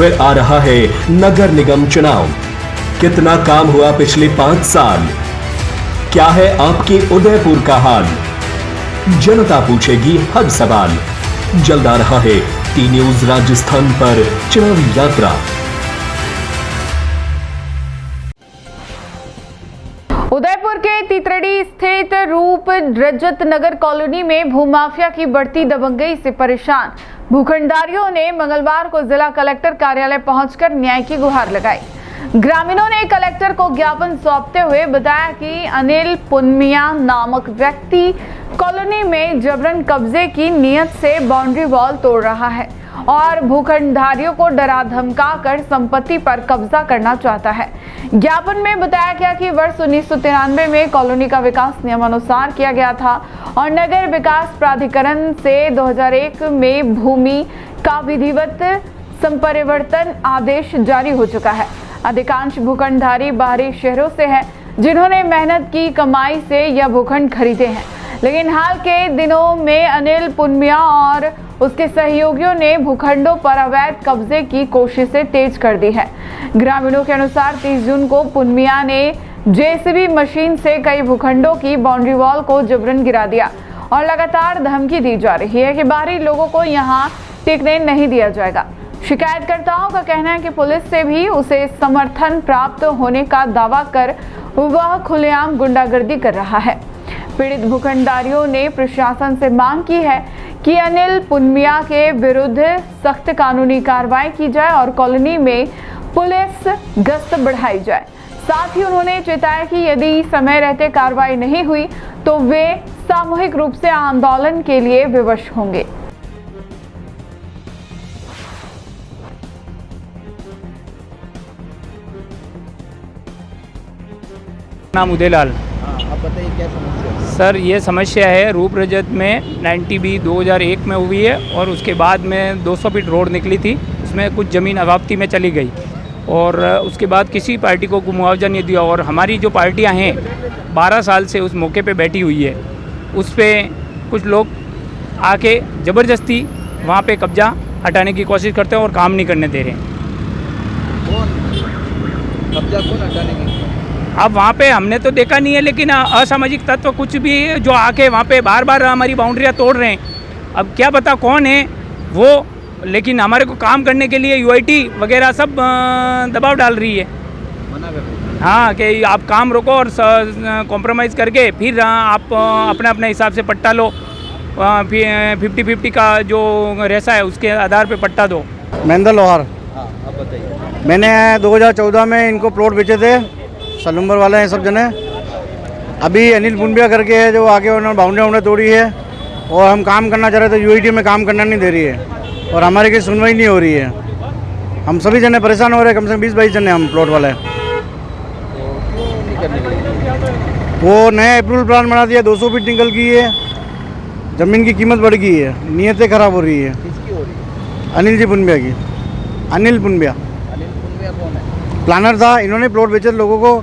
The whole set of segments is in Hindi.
फिर आ रहा है नगर निगम चुनाव। कितना काम हुआ पिछले 5 साल? क्या है आपके उदयपुर का हाल? जनता पूछेगी हर सवाल। जल्द आ रहा है टी न्यूज राजस्थान पर चुनावी यात्रा। उदयपुर के तीतरड़ी स्थित रूप रजत नगर कॉलोनी में भूमाफिया की बढ़ती दबंगई से परेशान भूखंडधारियों ने मंगलवार को जिला कलेक्टर कार्यालय पहुंचकर न्याय की गुहार लगाई। ग्रामीणों ने कलेक्टर को ज्ञापन सौंपते हुए बताया कि अनिल पुनमिया नामक व्यक्ति कॉलोनी में जबरन कब्जे की नीयत से बाउंड्री वॉल तोड़ रहा है और भूखंडधारियों को डरा धमका कर संपत्ति पर कब्जा करना चाहता है। ज्ञापन में बताया गया कि वर्ष 1993 में कॉलोनी का विकास नियमानुसार किया गया था और नगर विकास प्राधिकरण से 2001 में भूमि का विधिवत संपरिवर्तन आदेश जारी हो चुका है। अधिकांश भूखंडधारी बाहरी शहरों से हैं, जिन्होंने मेहनत की कमाई से यह भूखंड खरीदे हैं, लेकिन हाल के दिनों में अनिल पुनमिया और उसके सहयोगियों ने भूखंडों पर अवैध कब्जे की कोशिशें तेज कर दी है। ग्रामीणों के अनुसार 30 जून को पुनमिया ने जेसीबी मशीन से कई भूखंडों की बाउंड्री वॉल को जबरन गिरा दिया और लगातार धमकी दी जा रही है कि बाहरी लोगों को यहां टिकने नहीं दिया जाएगा। शिकायतकर्ताओं का कहना है कि पुलिस से भी उसे समर्थन प्राप्त होने का दावा कर वह खुलेआम गुंडागर्दी कर रहा है। पीड़ित भूखंडधारियों ने प्रशासन से मांग की है कि अनिल पुनमिया के विरुद्ध सख्त कानूनी कार्रवाई की जाए और कॉलोनी में पुलिस गश्त बढ़ाई जाए। साथ ही उन्होंने चेताया कि यदि समय रहते कार्रवाई नहीं हुई तो वे सामूहिक रूप से आंदोलन के लिए विवश होंगे। नाम उदयलाल। आप बताइए क्या समस्या है? सर ये समस्या है रूप रजत में 90B 2001 में हुई है और उसके बाद में 200 फीट रोड निकली थी, उसमें कुछ ज़मीन अवाप्ती में चली गई और उसके बाद किसी पार्टी को मुआवजा नहीं दिया और हमारी जो पार्टियां हैं 12 साल से उस मौके पे बैठी हुई है, उस पर कुछ लोग आके ज़बरदस्ती वहाँ पे कब्जा हटाने की कोशिश करते हैं और काम नहीं करने दे रहे हैं। कब्जा कौन हटाने की? अब वहाँ पे हमने तो देखा नहीं है, लेकिन असामाजिक तत्व कुछ भी जो आके वहाँ पे बार बार हमारी बाउंड्रियाँ तोड़ रहे हैं। अब क्या पता कौन है वो, लेकिन हमारे को काम करने के लिए यूआईटी वगैरह सब दबाव डाल रही है। मना कर रही है। हाँ कि आप काम रोको और कॉम्प्रोमाइज़ करके फिर आप अपने अपने हिसाब से पट्टा लो, 50-50 का जो रेसा है उसके आधार पे पट्टा दो। महेंद्र लोहार। हाँ, आप बताइए। मैंने 2014 में इनको प्लॉट बेचे थे, सलूम्बर वाले हैं सब जने। अभी अनिल पुनमिया करके है जो आगे उन्होंने बाउंड्री तोड़ी है और हम काम करना चाह रहे थे, यूआईटी में काम करना नहीं दे रही है और हमारी कोई सुनवाई नहीं हो रही है। हम सभी जने परेशान हो रहे हैं, कम से कम 20-22 जने हम प्लॉट वाले। वो नया अप्रूवल प्लान बना दिया, 200 फीट निकल गई है, ज़मीन की कीमत बढ़ गई है, नीयतें खराब हो रही है। किसकी हो रही है? अनिल जी पुनमिया की। अनिल पुनमिया अनिल पुनमिया कौन है? प्लानर था, इन्होंने प्लॉट बेचे लोगों को,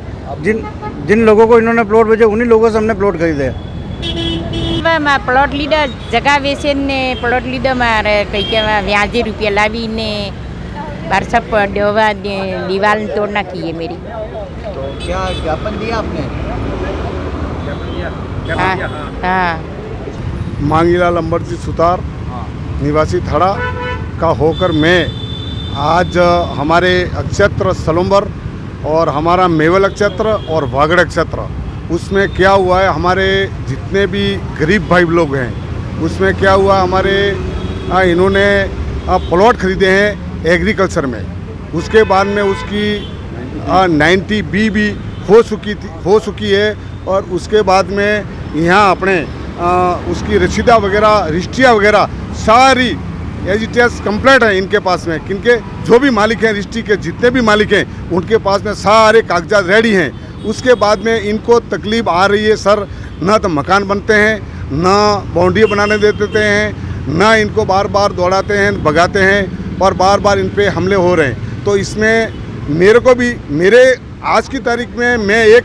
जिन लोगों को इन्होंने प्लॉट बेचे उन्हीं लोगों से हमने प्लॉट खरीदे। मैं प्लॉट लीडर जगह वेसे ने प्लॉट लीडर मारे कई के व्याजी रुपया लावी ने बरसप डोवा दीवार तोड़ना की है मेरी। तो क्या ज्ञापन दिया आपने? हाँ। मांगीलाल अम्बरजीत सुतार निवासी थाड़ा का होकर मैं आज हमारे क्षेत्र सलूम्बर और हमारा मेवल क्षेत्र और वागड़ क्षेत्र, उसमें क्या हुआ है, हमारे जितने भी गरीब भाई लोग हैं उसमें क्या हुआ, हमारे इन्होंने प्लॉट खरीदे हैं एग्रीकल्चर में, उसके बाद में उसकी 90B भी हो चुकी है और उसके बाद में यहाँ अपने उसकी रसीदा वगैरह रजिस्ट्रियाँ वगैरह सारी एजिटेस कंप्लीट है इनके पास में। किनके जो भी मालिक हैं रजिस्ट्री के जितने भी मालिक हैं उनके पास में सारे कागजात रेडी हैं। उसके बाद में इनको तकलीफ आ रही है सर, ना तो मकान बनते हैं, ना बाउंड्री बनाने देते हैं, ना इनको बार बार दौड़ाते हैं, भगाते हैं और बार बार इन पे हमले हो रहे हैं। तो इसमें मेरे को भी मेरे आज की तारीख में मैं एक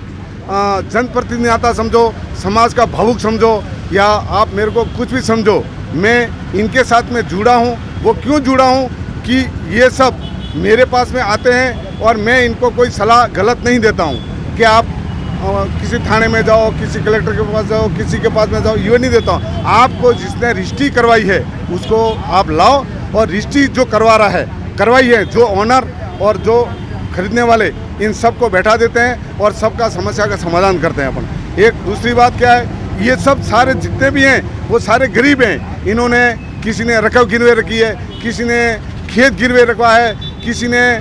जनप्रतिनिधि आता समझो, समाज का भावुक समझो या आप मेरे को कुछ भी समझो, मैं इनके साथ में जुड़ा हूँ। वो क्यों जुड़ा हूँ कि ये सब मेरे पास में आते हैं और मैं इनको कोई सलाह गलत नहीं देता हूँ कि आप किसी थाने में जाओ, किसी कलेक्टर के पास जाओ, किसी के पास में जाओ, ये नहीं देता हूँ। आपको जिसने रजिस्ट्री करवाई है उसको आप लाओ, और रजिस्ट्री जो करवाई है जो ऑनर और जो खरीदने वाले, इन सबको बैठा देते हैं और सबका समस्या का समाधान करते हैं अपन। एक दूसरी बात क्या है, ये सब सारे जितने भी हैं वो सारे गरीब हैं। इन्होंने किसी ने रकम गिरवे रखी है, किसी ने खेत गिरवे रखा है, किसी ने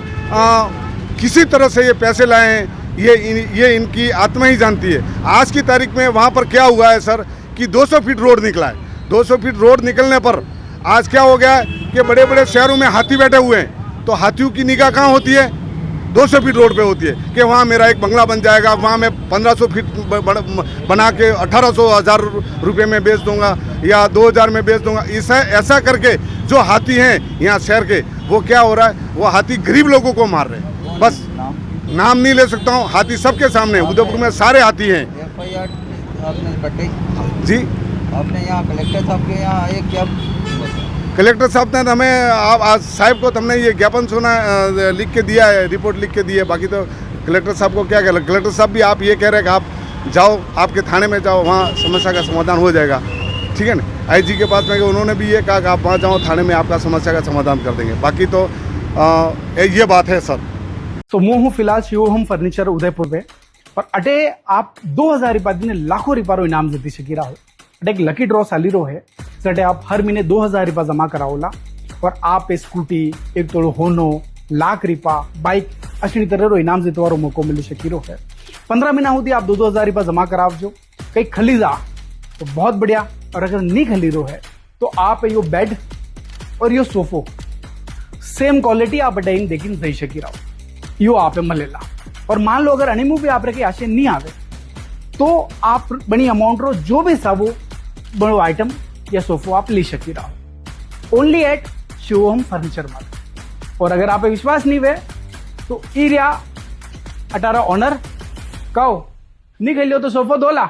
किसी तरह से ये पैसे लाए हैं, ये इनकी आत्मा ही जानती है। आज की तारीख में वहाँ पर क्या हुआ है सर कि 200 फीट रोड निकला है। 200 फीट रोड निकलने पर आज क्या हो गया है कि बड़े बड़े शहरों में हाथी बैठे हुए हैं, तो हाथियों की निगाह कहाँ होती है? 200 फीट रोड पे होती है कि वहाँ मेरा एक बंगला बन जाएगा, वहाँ मैं 1500 फीट बना के 1800-1000 रुपये में बेच दूंगा या 2000 में बेच दूंगा। ऐसा करके जो हाथी हैं यहाँ शहर के, वो क्या हो रहा है, वो हाथी गरीब लोगों को मार रहे हैं। बस नाम नहीं ले सकता हूँ, हाथी सबके सामने, उदयपुर में सारे हाथी हैं। FIR आपने कटी जी, आपने यहाँ कलेक्टर साहब के यहाँ आए क्या? कलेक्टर साहब ने हमें आज साहब को हमने ये ज्ञापन सुना लिख के दिया है, रिपोर्ट लिख के दी है। बाकी तो कलेक्टर साहब को क्या कह रहे, कलेक्टर साहब भी आप ये कह रहे हैं कि आप जाओ, आपके थाने में जाओ, वहाँ समस्या का समाधान हो जाएगा, ठीक है ना। IG के पास में उन्होंने भी ये कहा कि आप वहाँ जाओ, थाने में आपका समस्या का समाधान कर देंगे। बाकी तो ये बात है सर। तो मैं हूँ फिलहाल शिवोहम फर्निचर उदयपुर में, और अटे आप 2000 रुपया दिन लाखों रुपया इनाम जीती सकी रहो। अटे एक लकी ड्रॉ चाली रो है, जटे आप हर महीने 2000 रुपया जमा कराओला और आप स्कूटी, एक तोड़ो होनो, लाख रुपया, बाइक अशी तरह रो इनाम जीतवारो मौको मिली सकी रो है। 15 महीना होती आप 2-2000 रुपया जमा करावजो, कहीं खली जा तो बहुत बढ़िया, और अगर नहीं खली रो है तो आप यो बेड और यो सोफो सेम क्वालिटी आप अटेन देखिन दई सकी रहो, यो आप मलेला। और मान लो अगर अनिमू भी आप रखे आशे नहीं आवे तो आप बड़ी अमाउंट रो जो भी साबो बड़ो आइटम या सोफो आप ले सकी रहो, ओनली एट शिवोहम फर्नीचर मार्केट। और अगर आप विश्वास नहीं हुए तो इरिया 18 ऑनर कहो नहीं खेलियो तो सोफो दोला